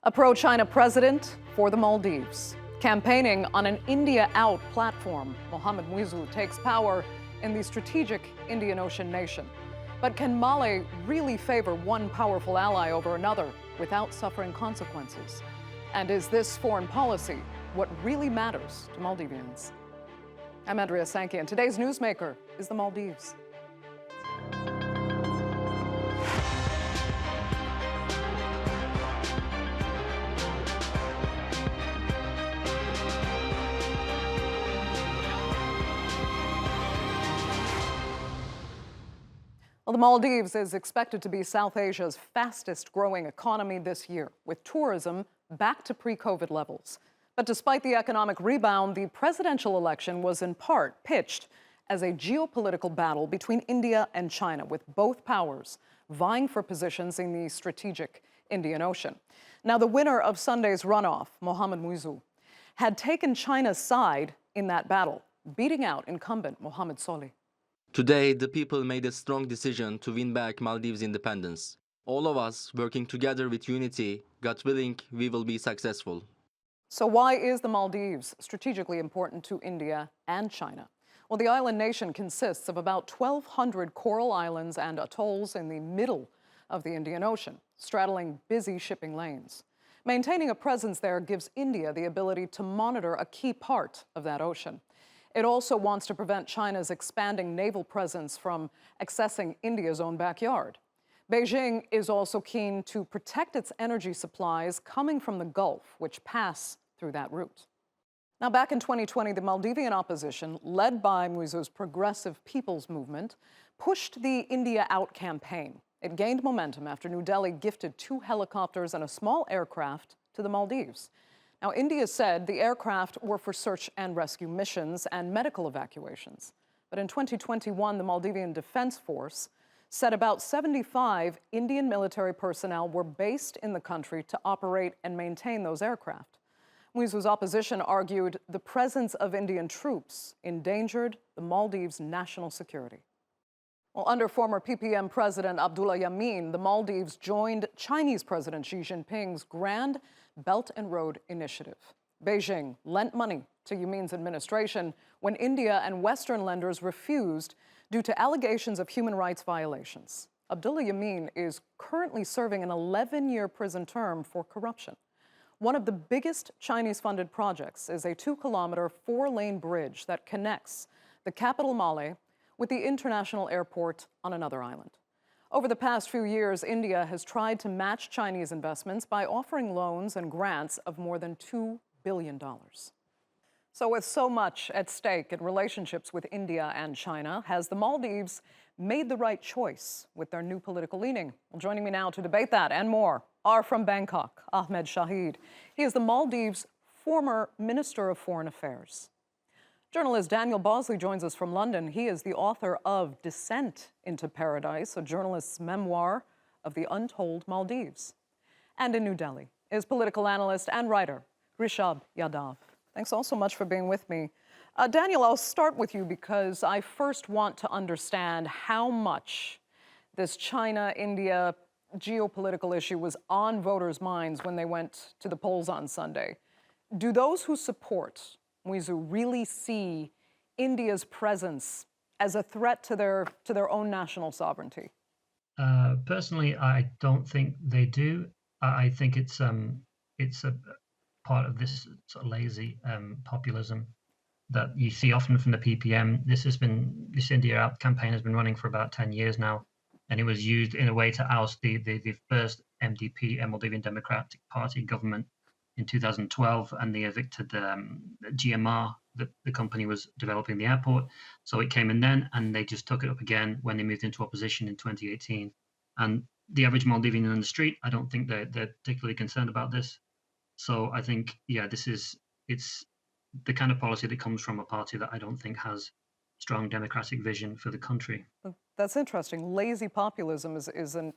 A pro-China president for the Maldives. Campaigning on an India out platform, Mohamed Muizzu takes power in the strategic Indian Ocean nation. But can Mali really favor one powerful ally over another without suffering consequences? And is this foreign policy what really matters to Maldivians? I'm Andrea Sankey, and today's newsmaker is the Maldives. Well, the Maldives is expected to be South Asia's fastest growing economy this year, with tourism back to pre-COVID levels. But despite the economic rebound, the presidential election was in part pitched as a geopolitical battle between India and China, with both powers vying for positions in the strategic Indian Ocean. Now, the winner of Sunday's runoff, Mohamed Muizzu, had taken China's side in that battle, beating out incumbent Mohamed Solih. Today, the people made a strong decision to win back Maldives' independence. All of us, working together with unity, God willing, we will be successful. So why is the Maldives strategically important to India and China? Well, the island nation consists of about 1,200 coral islands and atolls in the middle of the Indian Ocean, straddling busy shipping lanes. Maintaining a presence there gives India the ability to monitor a key part of that ocean. It also wants to prevent China's expanding naval presence from accessing India's own backyard. Beijing is also keen to protect its energy supplies coming from the Gulf, which pass through that route. Now, back in 2020, the Maldivian opposition, led by Muizzu's Progressive People's Movement, pushed the India Out campaign. It gained momentum after New Delhi gifted 2 helicopters and a small aircraft to the Maldives. Now, India said the aircraft were for search and rescue missions and medical evacuations. But in 2021, the Maldivian Defense Force said about 75 Indian military personnel were based in the country to operate and maintain those aircraft. Muizzu's opposition argued the presence of Indian troops endangered the Maldives' national security. Well, under former PPM President Abdullah Yameen, the Maldives joined Chinese President Xi Jinping's Grand Belt and Road Initiative. Beijing lent money to Yameen's administration when India and Western lenders refused due to allegations of human rights violations. Abdullah Yameen is currently serving an 11-year prison term for corruption. One of the biggest Chinese-funded projects is a 2-kilometer, 4-lane bridge that connects the capital Male with the international airport on another island. Over the past few years, India has tried to match Chinese investments by offering loans and grants of more than $2 billion. So with so much at stake in relationships with India and China, has the Maldives made the right choice with their new political leaning? Well, joining me now to debate that and more are from Bangkok, Ahmed Shaheed. He is the Maldives' former Minister of Foreign Affairs. Journalist Daniel Bosley joins us from London. He is the author of Descent into Paradise, a journalist's memoir of the untold Maldives. And in New Delhi is political analyst and writer Rishabh Yadav. Thanks all so much for being with me. Daniel, I'll start with you because I first want to understand how much this China-India geopolitical issue was on voters' minds when they went to the polls on Sunday. Do those who support Muizzu really see India's presence as a threat to their own national sovereignty? Personally, I don't think they do. I think it's a part of this sort of lazy populism that you see often from the PPM. This India Out campaign has been running for about 10 years now, and it was used in a way to oust the first MDP, Maldivian Democratic Party government, in 2012, and they evicted GMR, the company was developing the airport. So it came in then, and they just took it up again when they moved into opposition in 2018. And the average Maldivian on the street, I don't think they're particularly concerned about this. So I think, yeah, it's the kind of policy that comes from a party that I don't think has strong democratic vision for the country. That's interesting. Lazy populism is a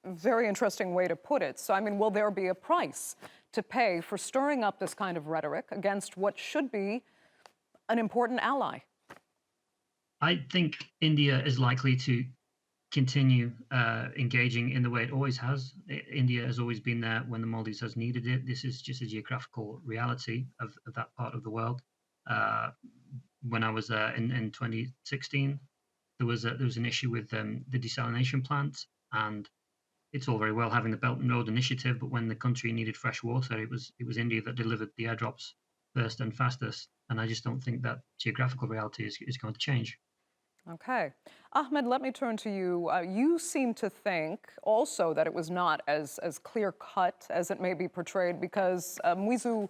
very interesting way to put it. So, I mean, will there be a price to pay for stirring up this kind of rhetoric against what should be an important ally? I think India is likely to continue engaging in the way it always has. India has always been there when the Maldives has needed it. This is just a geographical reality of that part of the world. When I was in 2016, there was an issue with the desalination plant, and it's all very well having the Belt and Road Initiative, but when the country needed fresh water, it was India that delivered the airdrops first and fastest. And I just don't think that geographical reality is going to change. Okay. Ahmed, let me turn to you. You seem to think also that it was not as clear-cut as it may be portrayed because Muizzu,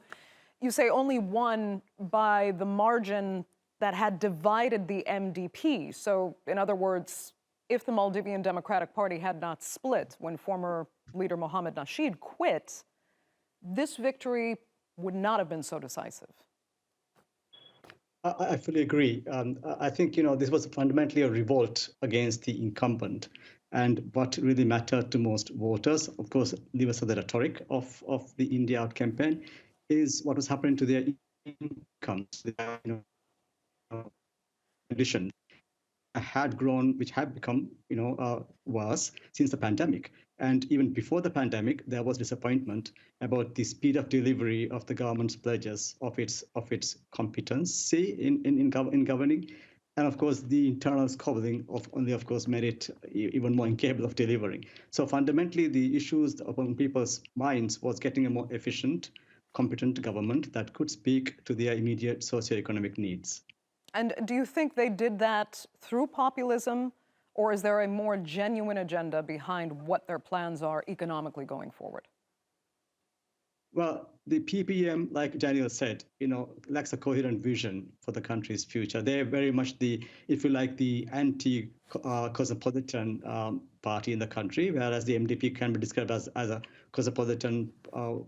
you say, only won by the margin that had divided the MDP. So, in other words, if the Maldivian Democratic Party had not split when former leader Mohamed Nasheed quit, this victory would not have been so decisive. I fully agree. I think, this was fundamentally a revolt against the incumbent. And what really mattered to most voters, of course, leave aside the rhetoric of the India Out campaign, is what was happening to their incomes. Condition had grown, which had become, worse since the pandemic. And even before the pandemic, there was disappointment about the speed of delivery of the government's pledges of its competency in governing. And of course, the internal squabbling of course, made it even more incapable of delivering. So fundamentally, the issues upon people's minds was getting a more efficient, competent government that could speak to their immediate socioeconomic needs. And do you think they did that through populism, or is there a more genuine agenda behind what their plans are economically going forward? Well, the PPM, like Daniel said, lacks a coherent vision for the country's future. They're very much the anti-cosmopolitan party in the country, whereas the MDP can be described as a cosmopolitan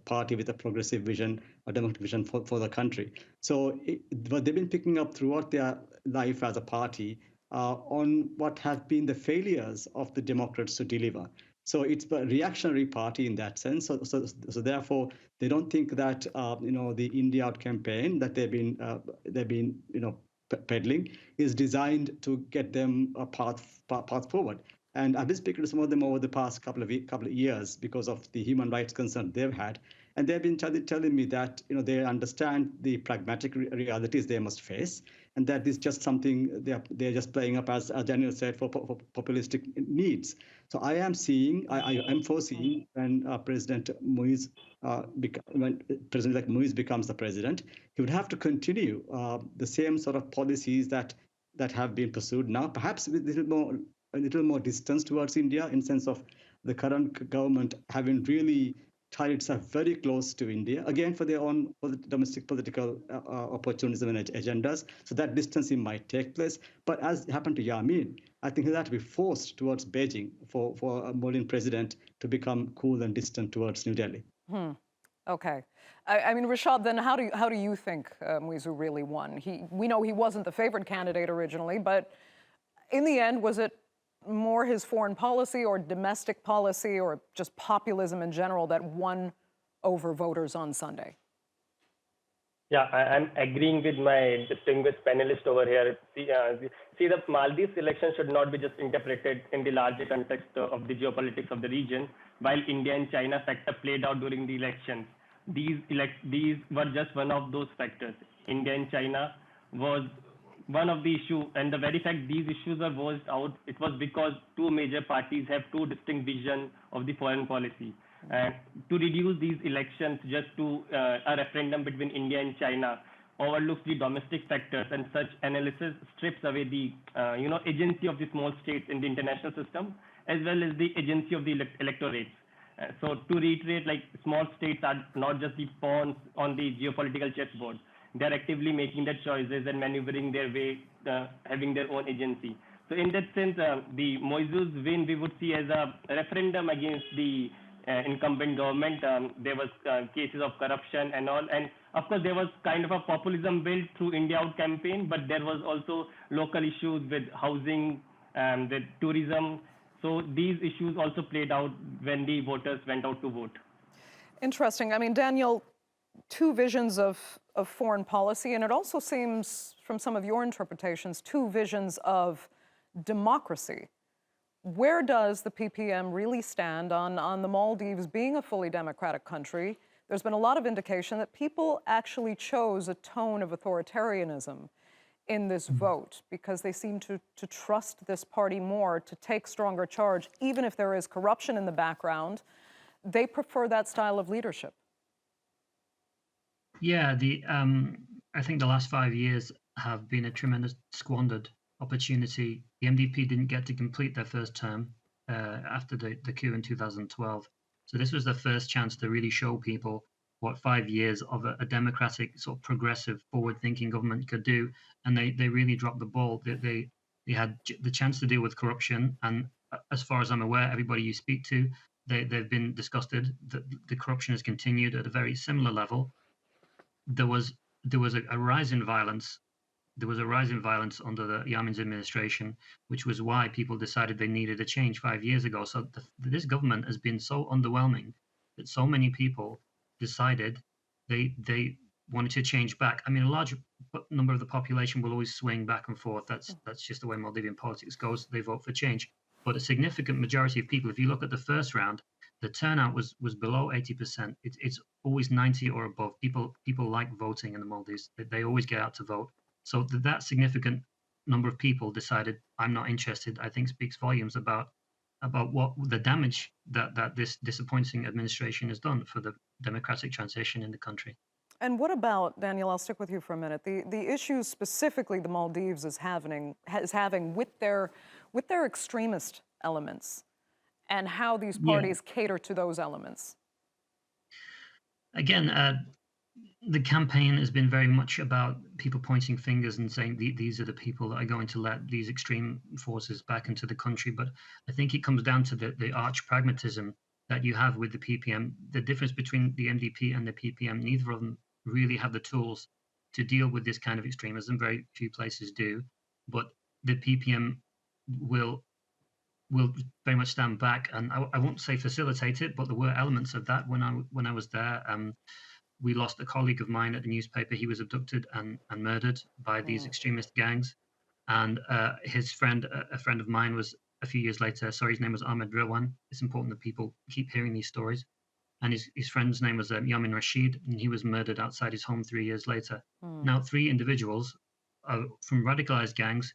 party with a progressive vision, a democratic vision for the country. So what they've been picking up throughout their life as a party on what have been the failures of the Democrats to deliver. So it's a reactionary party in that sense. So therefore, they don't think that the India Out campaign that they've been peddling is designed to get them a path forward. And I've been speaking to some of them over the past couple of years because of the human rights concern they've had, and they've been telling me that they understand the pragmatic realities they must face, and that is just something they're just playing up, as Daniel said, for populistic needs. So I am foreseeing when President Muizzu, when President-elect Muizzu becomes the president, he would have to continue the same sort of policies that have been pursued now, perhaps with a little more distance towards India, in sense of the current government having really tied itself very close to India, again for their own domestic political opportunism and agendas. So that distancing might take place. But as happened to Yamin, I think he'll have to be forced towards Beijing for a Maldivian president to become cool and distant towards New Delhi. Okay. I mean, Rishabh, then how do you think Muizzu really won? We know he wasn't the favored candidate originally, but in the end, was it more his foreign policy or domestic policy or just populism in general that won over voters on Sunday? Yeah, I'm agreeing with my distinguished panelist over here. See, the Maldives election should not be just interpreted in the larger context of the geopolitics of the region. While India and China factor played out during the elections, these were just one of those factors. India and China was one of the issues, and the very fact these issues were voiced out, it was because two major parties have two distinct visions of the foreign policy. And to reduce these elections just to a referendum between India and China overlooks the domestic factors, and such analysis strips away the agency of the small states in the international system, as well as the agency of the electorates. So to reiterate, like, small states are not just the pawns on the geopolitical chessboard. They're actively making their choices and maneuvering their way, having their own agency. So in that sense, the Muizzu's win we would see as a referendum against the incumbent government. There was cases of corruption and all, and of course there was kind of a populism built through India Out campaign, but there was also local issues with housing, with tourism. So these issues also played out when the voters went out to vote. Interesting. I mean, Daniel, two visions of foreign policy, and it also seems, from some of your interpretations, two visions of democracy. Where does the PPM really stand on the Maldives being a fully democratic country? There's been a lot of indication that people actually chose a tone of authoritarianism in this vote because they seem to trust this party more, to take stronger charge, even if there is corruption in the background. They prefer that style of leadership. Yeah, I think the last 5 years have been a tremendous squandered opportunity. The MDP didn't get to complete their first term after the coup in 2012. So this was the first chance to really show people what 5 years of a democratic, sort of progressive, forward-thinking government could do. And they really dropped the ball. They had the chance to deal with corruption. And as far as I'm aware, everybody you speak to, they've been disgusted that the corruption has continued at a very similar level. There was a rise in violence. There was a rise in violence under the Yamin's administration, which was why people decided they needed a change 5 years ago. So this government has been so underwhelming that so many people decided they wanted to change back. I mean, a large number of the population will always swing back and forth. That's just the way Maldivian politics goes. They vote for change. But a significant majority of people, if you look at the first round, the turnout was below 80%. It's always 90 or above. People like voting in the Maldives. They always get out to vote. So that significant number of people decided, I'm not interested, I think speaks volumes about what the damage that this disappointing administration has done for the democratic transition in the country. And what about, Daniel, I'll stick with you for a minute, the issues specifically the Maldives is having with their extremist elements and how these parties cater to those elements? Again, the campaign has been very much about people pointing fingers and saying these are the people that are going to let these extreme forces back into the country. But I think it comes down to the arch pragmatism that you have with the PPM. The difference between the MDP and the PPM, neither of them really have the tools to deal with this kind of extremism. Very few places do. But the PPM will very much stand back, and I won't say facilitate it, but there were elements of that when I was there. We lost a colleague of mine at the newspaper. He was abducted and murdered by these extremist gangs. And his friend, a friend of mine, was a few years later, sorry, his name was Ahmed Shaheed. It's important that people keep hearing these stories. And his friend's name was Yamin Rashid, and he was murdered outside his home 3 years later. Now, 3 individuals from radicalized gangs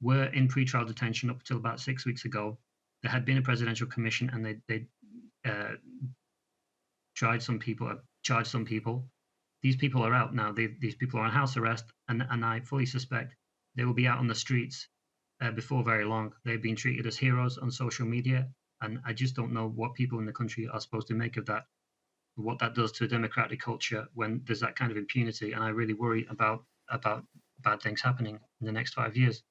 were in pretrial detention up until about 6 weeks ago. There had been a presidential commission, and they charged some people. These people are out now. These people are on house arrest, and I fully suspect they will be out on the streets before very long. They've been treated as heroes on social media, and I just don't know what people in the country are supposed to make of that, what that does to a democratic culture when there's that kind of impunity. And I really worry about bad things happening in the next 5 years.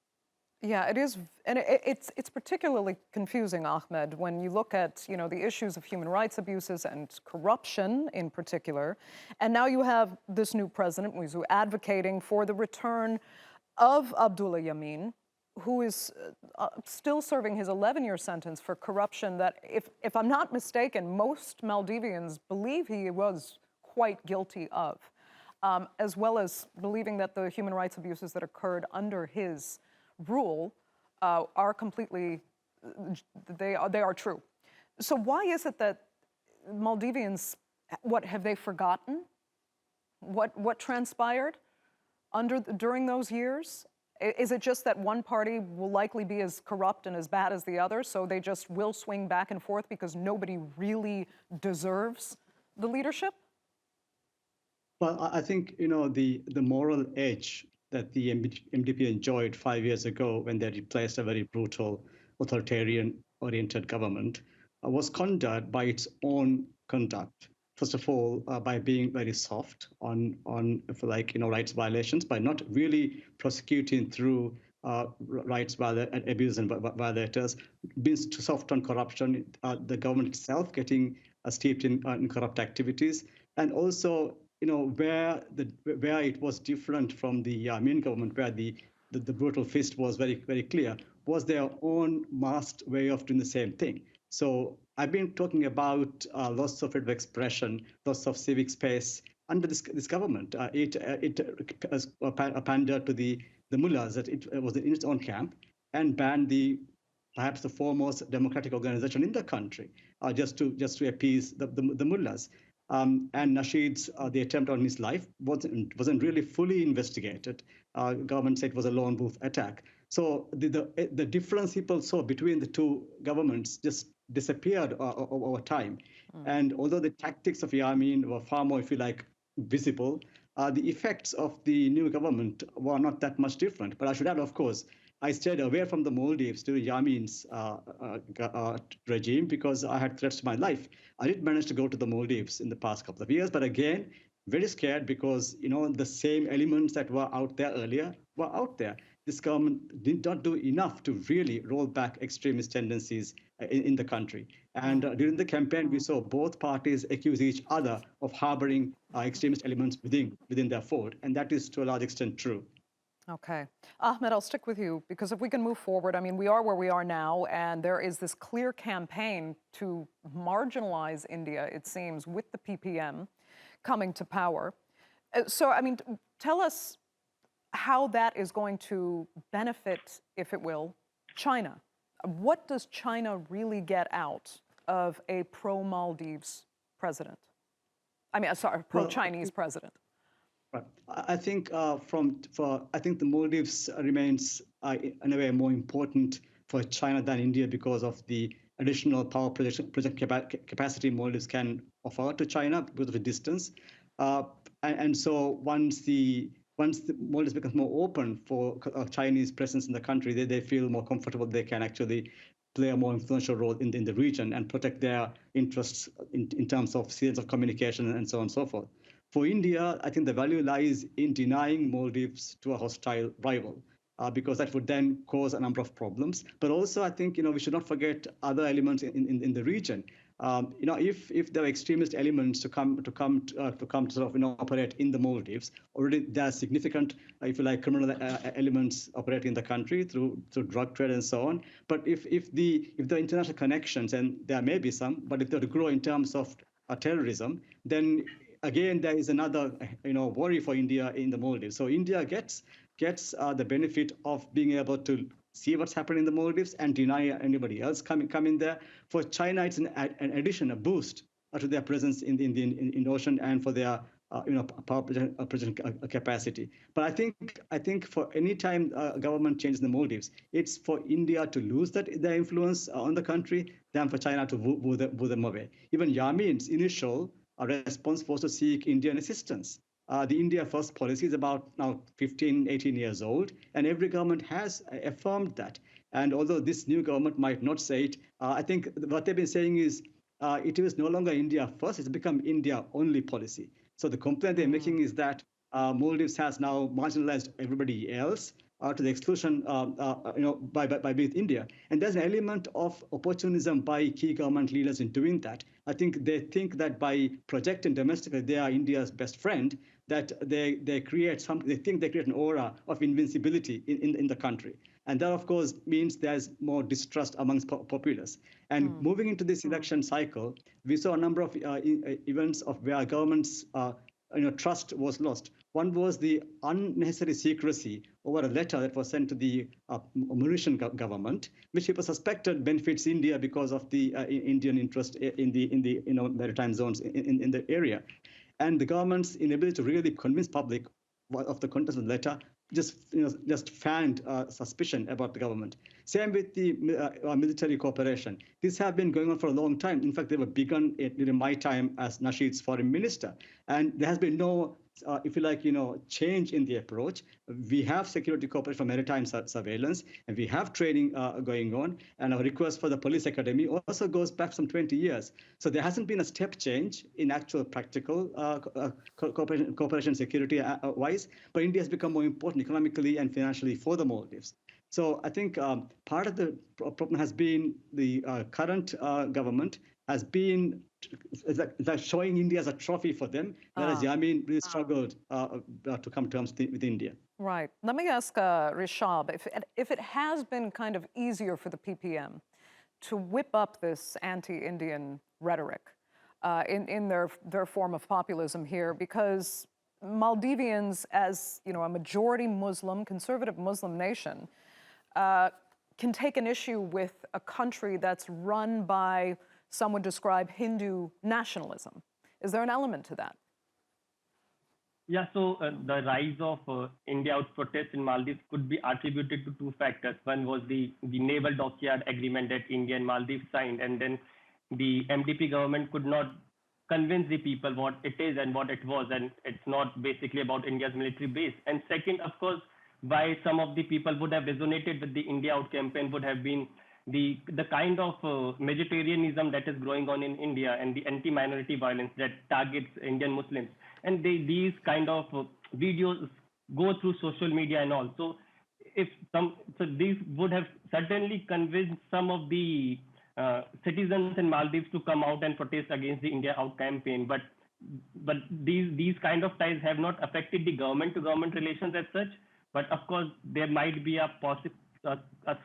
Yeah, it is, and it's particularly confusing, Ahmed, when you look at the issues of human rights abuses and corruption in particular, and now you have this new president, Muizzu, advocating for the return of Abdullah Yamin, who is still serving his 11-year sentence for corruption that, if I'm not mistaken, most Maldivians believe he was quite guilty of, as well as believing that the human rights abuses that occurred under his rule are completely, they are true. So why is it that Maldivians, what have they forgotten? What transpired during those years? Is it just that one party will likely be as corrupt and as bad as the other, so they just will swing back and forth because nobody really deserves the leadership? Well, I think the moral edge that the MDP enjoyed 5 years ago when they replaced a very brutal, authoritarian-oriented government was countered by its own conduct. First of all, by being very soft on rights violations, by not really prosecuting through rights abuse and violators, being too soft on corruption, the government itself getting steeped in corrupt activities, and also where it was different from the Yamin government, where the brutal fist was very, very clear, was their own masked way of doing the same thing. So I've been talking about loss of freedom of expression, loss of civic space under this government. It pandered to the mullahs, that it was in its own camp, and banned the perhaps the foremost democratic organization in the country, just to appease the mullahs. And Nasheed's the attempt on his life wasn't really fully investigated. Government said it was a lone wolf attack. So the difference people saw between the two governments just disappeared over time. And although the tactics of Yamin were far more, if you like, visible, the effects of the new government were not that much different. But I should add, of course, I stayed away from the Maldives during Yamin's regime because I had threats to my life. I did manage to go to the Maldives in the past couple of years, but again, very scared because the same elements that were out there earlier were out there. This government did not do enough to really roll back extremist tendencies in the country. And during the campaign, we saw both parties accuse each other of harboring extremist elements within their fold, and that is to a large extent true. Okay. Ahmed, I'll stick with you because if we can move forward, I mean, we are where we are now, and there is this clear campaign to marginalize India, it seems, with the PPM coming to power. So, I mean, tell us how that is going to benefit, if it will, China. What does China really get out of a pro-Maldives president? I mean, sorry, pro-Chinese president. Right. I think I think the Maldives remains in a way more important for China than India because of the additional power project capacity Maldives can offer to China because of the distance. And so once the Maldives becomes more open for Chinese presence in the country, they feel more comfortable. They can actually play a more influential role in the region and protect their interests in terms of seals of communication and so on and so forth. For India, I think the value lies in denying Maldives to a hostile rival, because that would then cause a number of problems. But also, I think we should not forget other elements in the region. If there are extremist elements to sort of operate in the Maldives, already there are significant, if you like, criminal elements operating in the country through drug trade and so on. But if the international connections, and there may be some, but if they're to grow in terms of terrorism, then again, there is another, worry for India in the Maldives. So India gets the benefit of being able to see what's happening in the Maldives and deny anybody else coming there. For China, it's an addition, a boost to their presence in the ocean and for their power production capacity. But I think for any time government changes in the Maldives, it's for India to lose their influence on the country than for China to woo them away. Even Yamin's initial response was to seek Indian assistance. The India First policy is about now 15, 18 years old, and every government has affirmed that. And although this new government might not say it, I think what they've been saying is it is no longer India First, it's become India only policy. So the complaint they're making is that Maldives has now marginalized everybody else to the exclusion, by being India. And there's an element of opportunism by key government leaders in doing that. I think they think that by projecting domestically they are India's best friend, that they create an aura of invincibility in the country. And that, of course, means there's more distrust amongst populace. And moving into this election cycle, we saw a number of events of where governments trust was lost. One was the unnecessary secrecy over a letter that was sent to the Mauritian government, which people suspected benefits India because of the Indian interest in the maritime zones in the area. And the government's inability to really convince public of the contents of the letter just fanned suspicion about the government. Same with the military cooperation. These have been going on for a long time. In fact, they were begun during my time as Nasheed's foreign minister. And there has been no, if you like, change in the approach. We have security cooperation for maritime surveillance, and we have training going on. And our request for the police academy also goes back some 20 years. So there hasn't been a step change in actual practical cooperation security wise, but India has become more important economically and financially for the Maldives. So I think part of the problem has been the current government has been showing India as a trophy for them, whereas Yamin really struggled to come to terms with India. Right. Let me ask Rishabh, if it has been kind of easier for the PPM to whip up this anti-Indian rhetoric in their form of populism here, because Maldivians, as a majority Muslim, conservative Muslim nation, can take an issue with a country that's run by, some would describe, Hindu nationalism. Is there an element to that? Yeah, so the rise of India out protests in Maldives could be attributed to two factors. One was the naval dockyard agreement that India and Maldives signed, and then the MDP government could not convince the people what it is and what it was, and it's not basically about India's military base. And second, of course, why some of the people would have resonated with the India Out campaign would have been the kind of vegetarianism that is growing on in India and the anti-minority violence that targets Indian Muslims. And these kind of videos go through social media and all. So these would have certainly convinced some of the citizens in Maldives to come out and protest against the India Out campaign. But these kind of ties have not affected the government-to-government relations as such. But of course, there might be a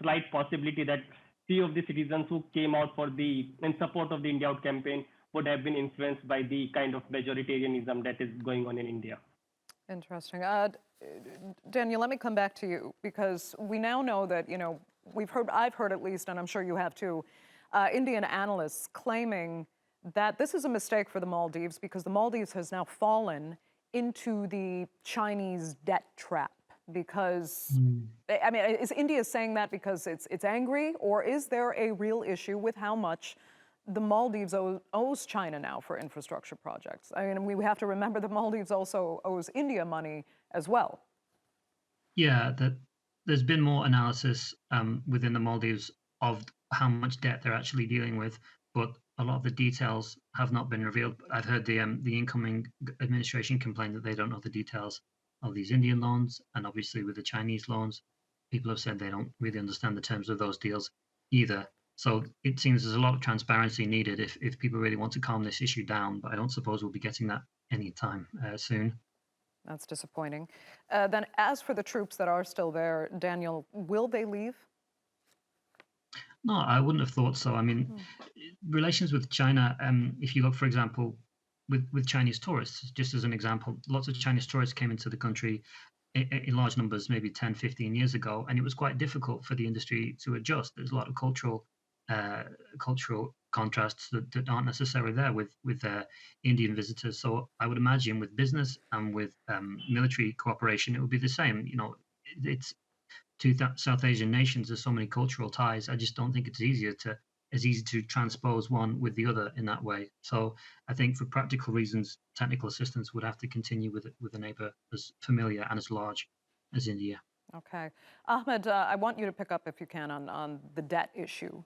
slight possibility that few of the citizens who came out in support of the India Out campaign would have been influenced by the kind of majoritarianism that is going on in India. Interesting. Daniel, let me come back to you, because we now know that, I've heard at least, and I'm sure you have too, Indian analysts claiming that this is a mistake for the Maldives because the Maldives has now fallen into the Chinese debt trap. Because, I mean, is India saying that because it's angry, or is there a real issue with how much the Maldives owes China now for infrastructure projects? I mean, we have to remember the Maldives also owes India money as well. Yeah, there's been more analysis within the Maldives of how much debt they're actually dealing with, but a lot of the details have not been revealed. I've heard the incoming administration complain that they don't know the details of these Indian loans, and obviously with the Chinese loans, people have said they don't really understand the terms of those deals either. So it seems there's a lot of transparency needed if people really want to calm this issue down, but I don't suppose we'll be getting that anytime soon. That's disappointing. Then as for the troops that are still there, Daniel, will they leave? No, I wouldn't have thought so. I mean, relations with China, if you look, for example, with Chinese tourists, just as an example, lots of Chinese tourists came into the country in large numbers, maybe 10, 15 years ago, and it was quite difficult for the industry to adjust. There's a lot of cultural contrasts that aren't necessarily there with Indian visitors. So I would imagine with business and with military cooperation, it would be the same. It's two South Asian nations. There's so many cultural ties. I just don't think it's as easy to transpose one with the other in that way. So I think for practical reasons, technical assistance would have to continue with a neighbor as familiar and as large as India. Okay. Ahmed, I want you to pick up, if you can, on the debt issue.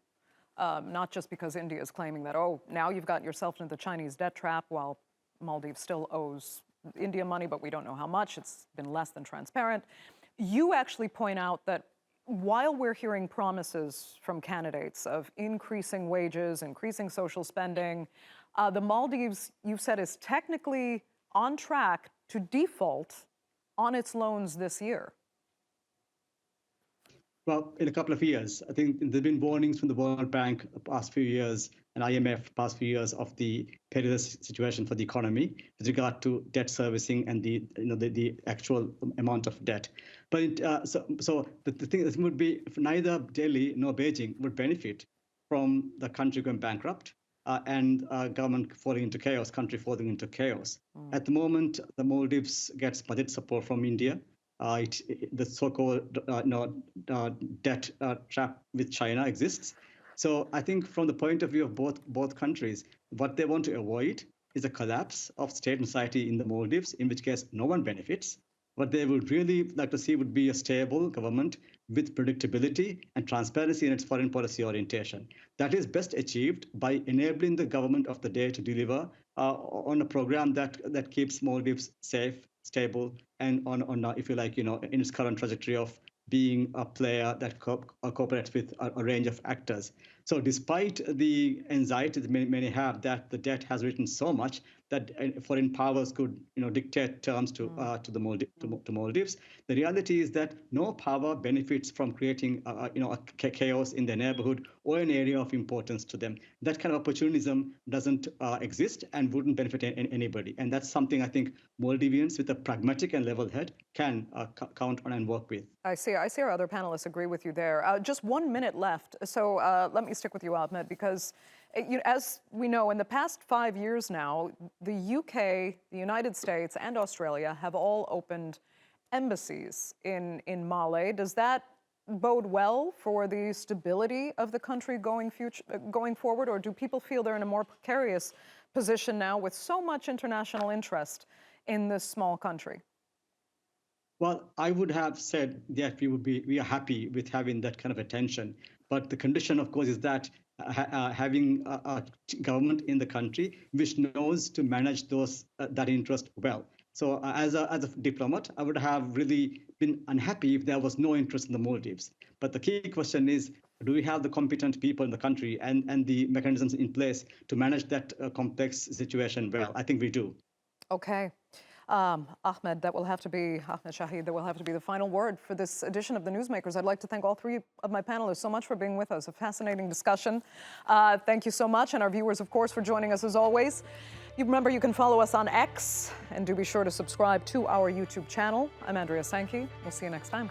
Not just because India is claiming that, now you've got yourself into the Chinese debt trap, while Maldives still owes India money, but we don't know how much. It's been less than transparent. You actually point out that while we're hearing promises from candidates of increasing wages, increasing social spending, the Maldives, you've said, is technically on track to default on its loans this year. Well, in a couple of years. I think there've been warnings from the World Bank the past few years and IMF past few years of the perilous situation for the economy with regard to debt servicing and the actual amount of debt. But the thing is, would be neither Delhi nor Beijing would benefit from the country going bankrupt and government falling into chaos, country falling into chaos. At the moment, the Maldives gets budget support from India. The so-called debt trap with China exists. So I think from the point of view of both countries, what they want to avoid is a collapse of state and society in the Maldives, in which case no one benefits. What they would really like to see would be a stable government with predictability and transparency in its foreign policy orientation. That is best achieved by enabling the government of the day to deliver on a program that keeps Maldives safe, stable, and on if you like, in its current trajectory of being a player that cooperates with a range of actors. So despite the anxiety that many have that the debt has risen so much that foreign powers could dictate terms to the Maldives, the reality is that no power benefits from creating a chaos in their neighborhood or an area of importance to them. That kind of opportunism doesn't exist and wouldn't benefit anybody. And that's something I think Maldivians with a pragmatic and level head can count on and work with. I see our other panelists agree with you there. Just 1 minute left. So let me stick with you, Ahmed, because as we know, in the past 5 years now, the UK, the United States, and Australia have all opened embassies in Mali. Does that bode well for the stability of the country going forward, or do people feel they're in a more precarious position now with so much international interest in this small country? Well, I would have said that we are happy with having that kind of attention, but the condition, of course, is that having a government in the country which knows to manage that interest well. So as a diplomat, I would have really been unhappy if there was no interest in the Maldives. But the key question is, do we have the competent people in the country and the mechanisms in place to manage that complex situation well? I think we do. Okay. Ahmed, Ahmed Shaheed, that will have to be the final word for this edition of the Newsmakers. I'd like to thank all three of my panelists so much for being with us. A fascinating discussion. Thank you so much, and our viewers, of course, for joining us as always. Remember, you can follow us on X, and do be sure to subscribe to our YouTube channel. I'm Andrea Sankey. We'll see you next time.